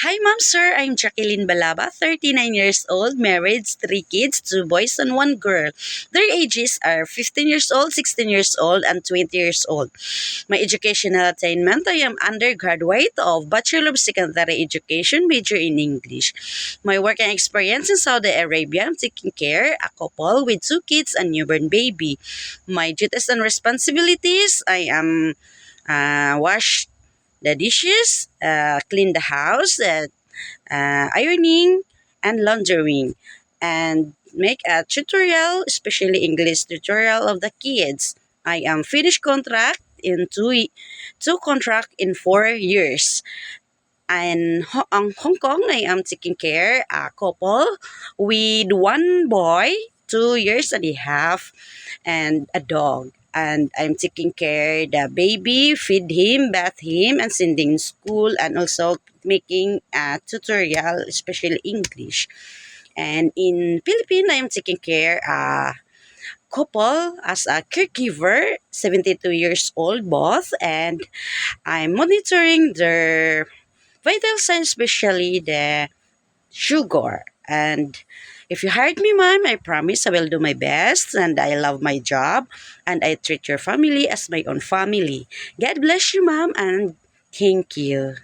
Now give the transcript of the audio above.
Hi, Ma'am, Sir. I'm Jacqueline Balaba, 39 years old, married, 3 kids, 2 boys and 1 girl. Their ages are 15 years old, 16 years old, and 20 years old. My educational attainment, I am undergraduate of Bachelor of Secondary Education, major in English. My working experience in Saudi Arabia, I'm taking care a couple with 2 kids and newborn baby. My duties and responsibilities, I am wash the dishes, clean the house, ironing, and laundering, and make a tutorial, especially English tutorial of the kids. I am finished contract in two contract in 4 years. And on Hong Kong, I am taking care a couple with 1 boy, 2 years and a half, and a dog. And I'm taking care the baby, feed him, bath him, and sending school, and also making a tutorial, especially English. And in Philippines, I am taking care a couple as a caregiver, 72 years old both, and I'm monitoring their vital signs, especially the sugar. And if you hired me, ma'am, I promise I will do my best, and I love my job, and I treat your family as my own family. God bless you, ma'am, and thank you.